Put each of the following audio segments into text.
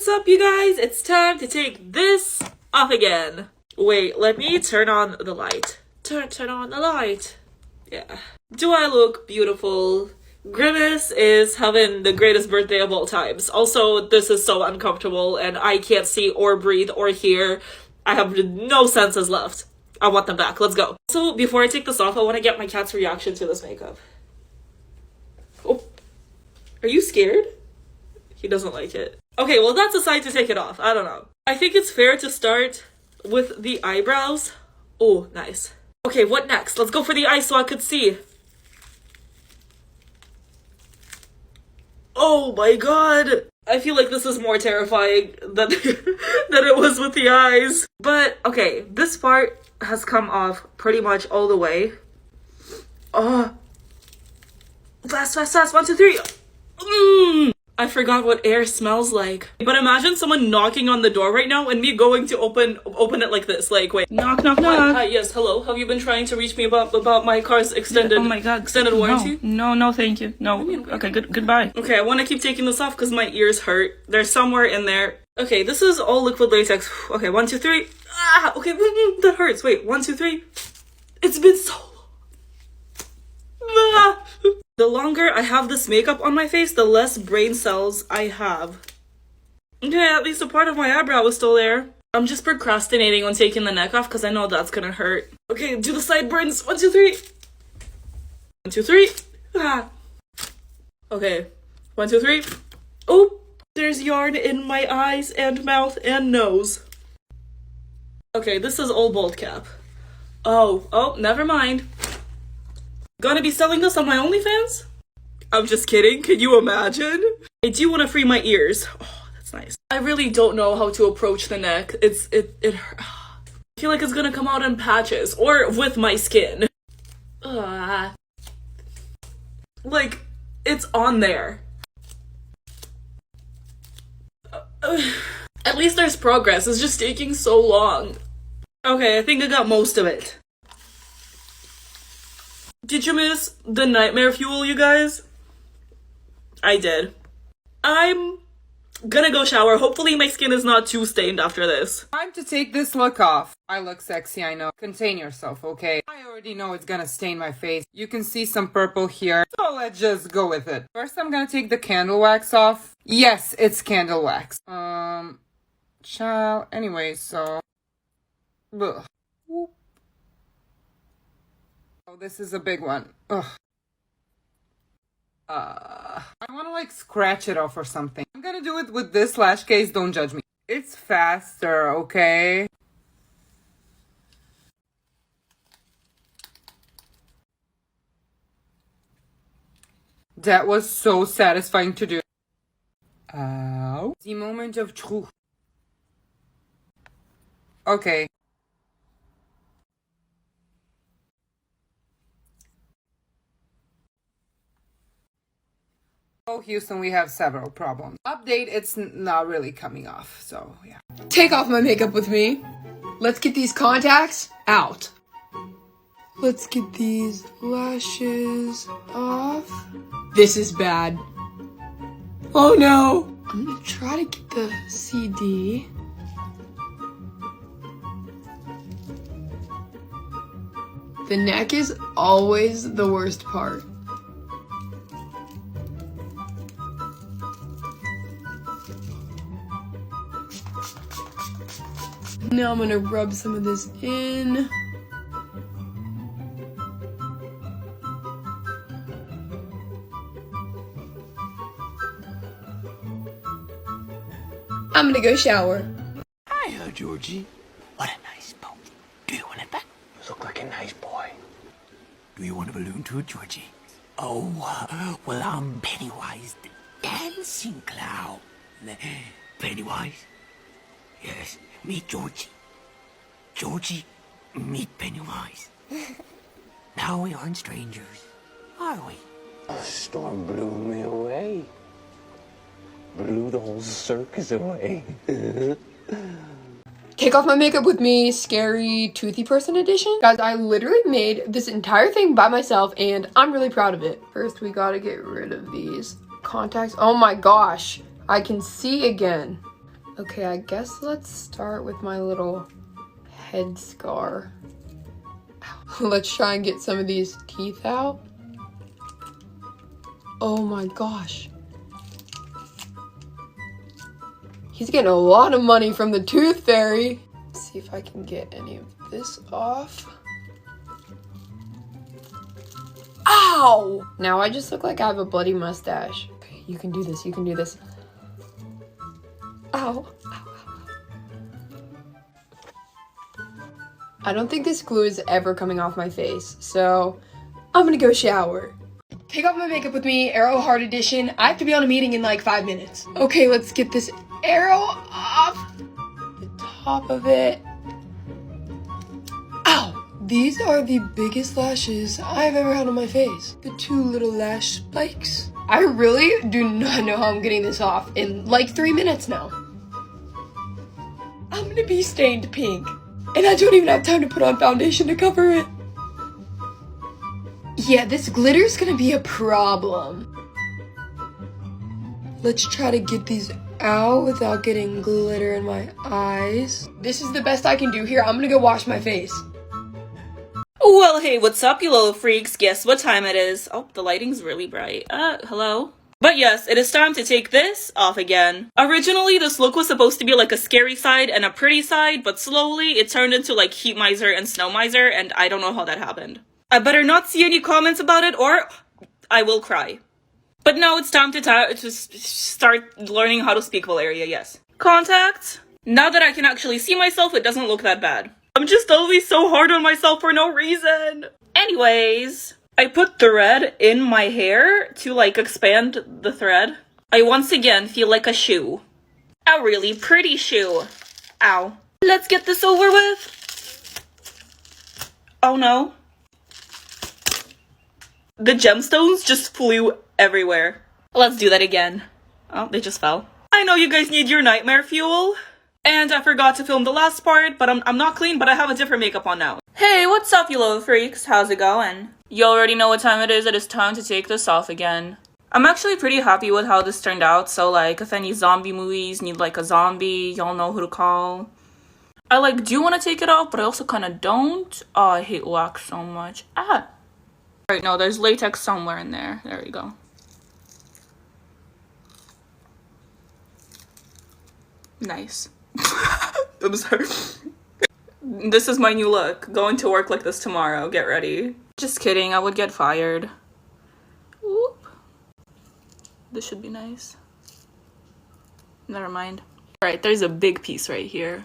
What's up, you guys? It's time to take this off again. Wait, let me turn on the light. Turn on the light. Yeah. Do I look beautiful? Grimace is having the greatest birthday of all times. Also, this is so uncomfortable and I can't see or breathe or hear. I have no senses left. I want them back. Let's go. So, before I take this off, I want to get my cat's reaction to this makeup. Oh. Are you scared? He doesn't like it. Okay, well, that's a sign to take it off. I don't know. I think it's fair to start with the eyebrows. Oh, nice. Okay, what next? Let's go for the eyes so I could see. Oh my god. I feel like this is more terrifying than, than it was with the eyes. But, okay, this part has come off pretty much all the way. Oh. Fast, fast, fast. 1, 2, 3. I forgot what air smells like. But imagine someone knocking on the door right now and me going to open it like this. Like, wait. Knock, knock, knock. Hi, yes, hello. Have you been trying to reach me about my car's extended warranty? No, thank you. No. Okay, goodbye. Okay, I want to keep taking this off because my ears hurt. They're somewhere in there. Okay, this is all liquid latex. Okay, 1, 2, 3. Ah, okay, that hurts. Wait, 1, 2, 3. It's been so long. Ah. The longer I have this makeup on my face, the less brain cells I have. Okay, at least a part of my eyebrow is still there. I'm just procrastinating on taking the neck off because I know that's gonna hurt. Okay, do the sideburns. 1, 2, 3. 1, 2, 3. Ah. Okay, 1, 2, 3. Oh, there's yarn in my eyes and mouth and nose. Okay, this is all bald cap. Oh, never mind. Gonna be selling this on my OnlyFans? I'm just kidding. Can you imagine? I do want to free my ears. Oh, that's nice. I really don't know how to approach the neck. It I feel like it's gonna come out in patches or with my skin. Like, it's on there. At least there's progress. It's just taking so long. Okay, I think I got most of it. Did you miss the nightmare fuel, you guys? I did. I'm gonna go shower. Hopefully my skin is not too stained after this. Time to take this look off. I look sexy, I know. Contain yourself, okay? I already know it's gonna stain my face. You can see some purple here, so let's just go with it. First, I'm gonna take the candle wax off. Yes, it's candle wax. Child. Anyway, so... Ugh. Oh, this is a big one. Ugh. I want to like scratch it off or something. I'm gonna do it with this lash case, don't judge me. It's faster, okay? That was so satisfying to do. Ow. The moment of truth. Okay. Oh, Houston, we have several problems. Update, it's not really coming off, so yeah. Take off my makeup with me. Let's get these contacts out. Let's get these lashes off. This is bad. Oh no. I'm gonna try to get the CD. The neck is always the worst part. Now I'm gonna rub some of this in. I'm gonna go shower. Hiya, Georgie. What a nice boat. Do you want it back? You look like a nice boy. Do you want a balloon too, Georgie? Oh, well, I'm Pennywise the dancing clown. Pennywise? Yes, meet Georgie. Georgie, meet Pennywise. Now we aren't strangers, are we? A storm blew me away. Blew the whole circus away. Take off my makeup with me, scary toothy person edition. Guys, I literally made this entire thing by myself and I'm really proud of it. First, we gotta get rid of these contacts. Oh my gosh, I can see again. Okay, I guess let's start with my little head scar. Let's try and get some of these teeth out. Oh my gosh. He's getting a lot of money from the tooth fairy. Let's see if I can get any of this off. Ow! Now I just look like I have a bloody mustache. Okay, you can do this, you can do this. Ow. I don't think this glue is ever coming off my face, so I'm gonna go shower. Take off my makeup with me, Arrow Heart Edition. I have to be on a meeting in like 5 minutes. Okay, let's get this arrow off the top of it. Ow! These are the biggest lashes I've ever had on my face. The 2 little lash spikes. I really do not know how I'm getting this off in like 3 minutes now. I'm gonna be stained pink. And I don't even have time to put on foundation to cover it. Yeah, this glitter's gonna be a problem. Let's try to get these out without getting glitter in my eyes. This is the best I can do here. I'm gonna go wash my face. Well, hey, what's up, you little freaks? Guess what time it is? Oh, the lighting's really bright. Hello? But yes, it is time to take this off again. Originally, this look was supposed to be like a scary side and a pretty side, but slowly it turned into like Heat Miser and Snow Miser, and I don't know how that happened. I better not see any comments about it or I will cry. But now it's time to start learning how to speak Valeria, yes. Contacts? Now that I can actually see myself, it doesn't look that bad. I'm just always so hard on myself for no reason. Anyways, I put thread in my hair to like expand the thread. I once again feel like a shoe. A really pretty shoe. Ow. Let's get this over with. Oh no. The gemstones just flew everywhere. Let's do that again. Oh, they just fell. I know you guys need your nightmare fuel. And I forgot to film the last part, but I'm not clean, but I have a different makeup on now. Hey, what's up, you little freaks? How's it going? You already know what time it is. It is time to take this off again. I'm actually pretty happy with how this turned out, so like, if any zombie movies need like a zombie, y'all know who to call. I like do want to take it off, but I also kind of don't. Oh, I hate wax so much. Ah! Alright, no, there's latex somewhere in there. There we go. Nice. I'm sorry. This is my new look. Going to work like this tomorrow. Get ready. Just kidding. I would get fired. Whoop. This should be nice. Never mind. Alright, there's a big piece right here.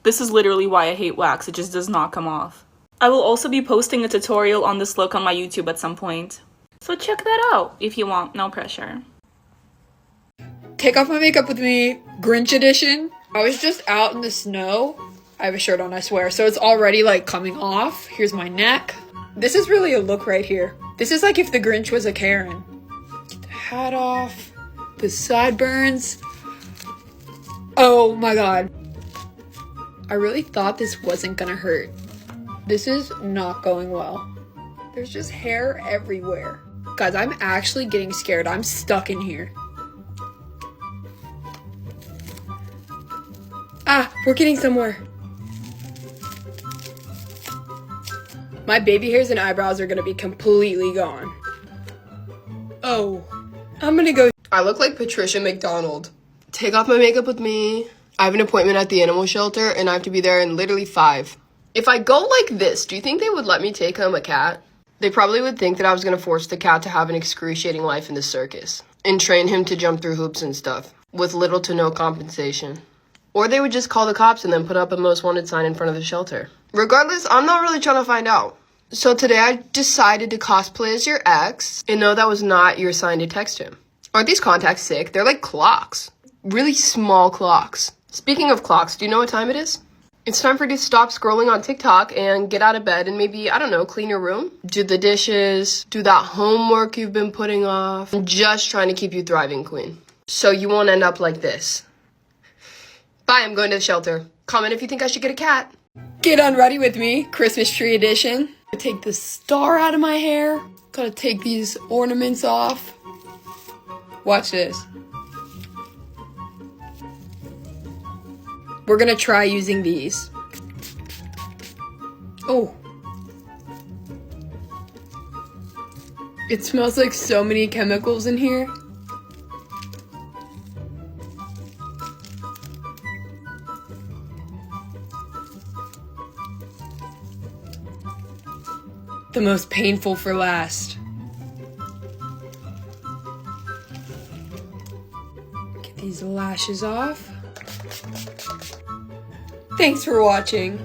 This is literally why I hate wax. It just does not come off. I will also be posting a tutorial on this look on my YouTube at some point. So check that out if you want. No pressure. Take off my makeup with me, Grinch edition. I was just out in the snow. I have a shirt on, I swear. So it's already like coming off. Here's my neck. This is really a look right here. This is like if the Grinch was a Karen. Get the hat off. The sideburns. Oh my god. I really thought this wasn't gonna hurt. This is not going well. There's just hair everywhere. Guys, I'm actually getting scared. I'm stuck in here. Ah, we're getting somewhere. My baby hairs and eyebrows are gonna be completely gone. Oh, I'm gonna go. I look like Patricia McDonald. Take off my makeup with me. I have an appointment at the animal shelter and I have to be there in literally 5. If I go like this, do you think they would let me take home a cat? They probably would think that I was gonna force the cat to have an excruciating life in the circus and train him to jump through hoops and stuff with little to no compensation. Or they would just call the cops and then put up a most wanted sign in front of the shelter. Regardless, I'm not really trying to find out. So today I decided to cosplay as your ex and no, that was not your sign to text him. Aren't these contacts sick? They're like clocks. Really small clocks. Speaking of clocks, do you know what time it is? It's time for you to stop scrolling on TikTok and get out of bed and maybe, I don't know, clean your room, do the dishes, do that homework you've been putting off. I'm just trying to keep you thriving, queen. So you won't end up like this. Bye, I'm going to the shelter. Comment if you think I should get a cat. Get unready with me, Christmas tree edition. Take the star out of my hair. Gotta take these ornaments off. Watch this. We're gonna try using these. Oh. It smells like so many chemicals in here. The most painful for last. Get these lashes off. Thanks for watching.